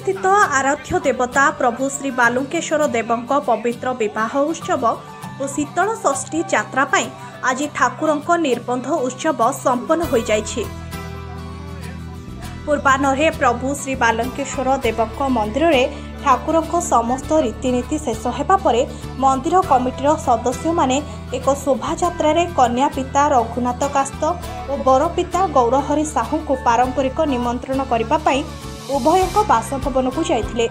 स्थित आराध्य देवता प्रभु श्री बालुकेश्वर देवଙ୍କ पवित्र विवाह उत्सव और शीतल षष्ठी यात्रा पाई आज ठाकुरଙ୍କ निर्बंध उत्सव संपन्न हो जाइछि। पूर्वाह्न प्रभु श्री बालुकेश्वर देवଙ୍କ मंदिर रे ठाकुरଙ୍କ समस्त रीतिनीति शेष हेबा परे मंदिर कमिटीर सदस्य माने एक शोभा यात्रा रे कन्या पिता रघुनाथ कास्त और बर पिता गौरहरि साहू को पारंपरिक निमंत्रण करबा पई उभयଙ୍କ बासभवन को जाइथिले।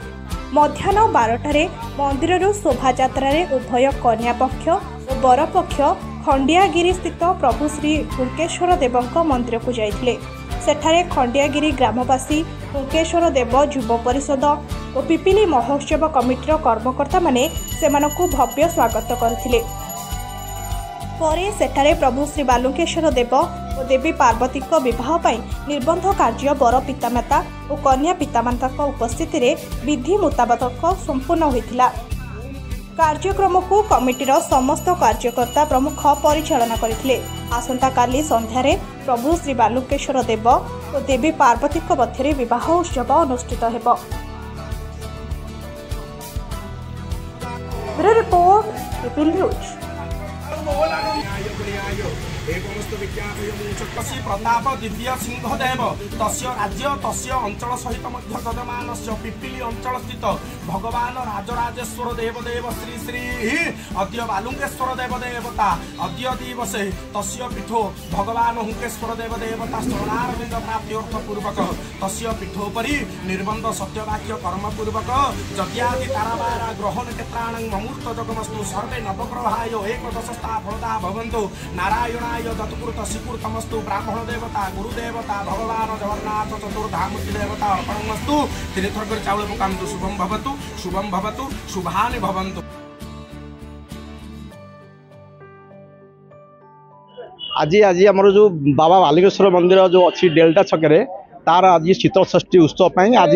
मध्याह्न 12टारे मंदिर शोभा यात्रा रे उभय कन्या पक्ष और बर पक्ष खंडियागिरी स्थित प्रभु श्री हुंकेश्वर देवଙ୍କ मंदिर को जाइथिले। सेठारे खंडियागिरी ग्रामवासी हुंकेश्वर देव युव परिषद और पिपिली महोत्सव कमिटीर कर्मकर्ता माने सेमानकु भव्य स्वागत करथिले। परे सेठारे प्रभु श्री बालुकेश्वर देव और देवी पार्वती विवाह पाई निर्बंध कार्य बर पितामाता और कन्या पितामाता उपस्थिति रे विधि मुताबक संपूर्ण होइथिला। कार्यक्रम को कमिटीर समस्त कार्यकर्ता प्रमुख परिचालना करथिले। आसंता काली संध्यारे प्रभु श्री बालुकेश्वर देव और देवी पार्वती मध्य विवाह उत्सव अनुष्ठित हेबो। Report Pipili news. प्रताप द्वितीय सिंहदेव तस्य राज्य तस्य अंचल सहित मध्य गजमानस्य पिपिली अंचल स्थित भगवान राजराजेश्वर देवदेव श्री श्री अद्य बालुकेश्वर देवदेवता अद्य दिवसे तस्य पीठो भगवान हुंकेश्वर देवदेवता शरणारविंद प्राप्त्यर्थ पूर्वक तस्य पीठोपरि निर्बंध सत्यवाक्य कर्म पूर्वक यज्ञादि तारावारा ग्रहण क्षेत्राणं ममूर्त जगमस्तु सर्वे नवग्रहाय एकदशस्था फलदा भवन्तु नारायणाय दत्तकृत श्रीकृतमस्तु ब्राह्मण देवता गुरुदेवता भगवान जगन्नाथ चतुर्धामूर्ति देवता अर्पणमस्तु। तीर्थर कर चाउल पकान्तु शुभम भवतु शुभानि भवन्तु। आज आमर जो बाबा बालुकेश्वर मंदिर जो अच्छी डेल्टा छकरे तार आज शीतल षष्ठी उत्सव आज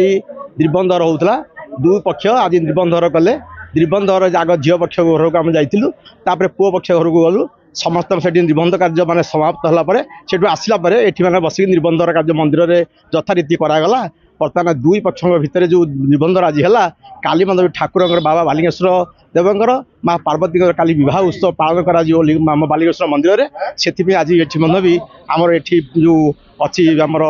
निर्बंधर होता। दुई पक्ष आज निर्बंधर कले। निर्बंधर आग झील पक्ष घर को आम जाइलु पुओ पक्ष घर को गलु समस्त से निर्बंध कार्य माने समाप्त होगापर से आसला मैंने बसिक निर्बंधर कार्य मंदिर में यथारीति करागला। बर्तमान दुई पक्ष भितर जो निर्बंध आज है काली मंदिर ठाकुर बाबा बालुकेश्वर देवंकर माँ पार्वती काली विवाह उत्सव पालन कर बालुकेश्वर मंदिर में से आज भी आमर ये जो अच्छी आमर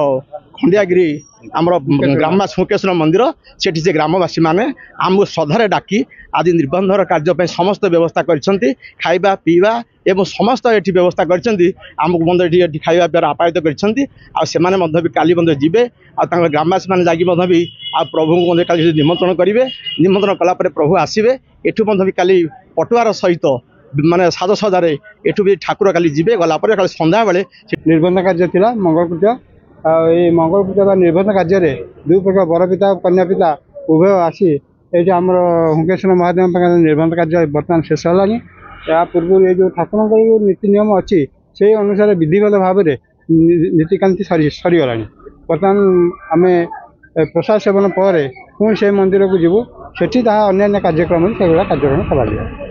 खंडियागिरी आमर ग्रामवासी हुंकेश्वर मंदिर से ग्रामवासी माने आमको श्रद्धार डाकी आज निर्बंधर कार्य समस्त व्यवस्था करछंती। खाइबा पीवा एवं समस्त ये व्यवस्था करछंती। आमको मंदिर खाइबा पीवा आपादित करछंती। आ सेमाने मध्य भी काली मंदिर जिबे आ तांकर ग्रामवासी माने जागी मध्य भी आ प्रभु को मंदिर काली निमंत्रण करिवे। निमंत्रण कला परे प्रभु आसीबे। एठु मध्य भी काली पटुआर सहित माने साजसजारे एठु भी ठाकुर काली जिबे गला परे काली संध्या बेले निर्बंध कार्य थिला मंगल पूजा मंगल पूजा निर्बंध कार्य दुई प्रकार बर पिता कन्या पिता उभय आसी ये आम हुंकेश्वर महादेव निर्बंध कार्य बर्तमान शेष है। या पूर्व ये जो ठाकुर नीति नियम अच्छी से अनुसार विधिवत भाव में नीतिकांति सरीगला। बर्तमान आम प्रसाद सेवन पर पुणी से मंदिर को जीवु से अन्य कार्यक्रम से कार्यक्रम कर।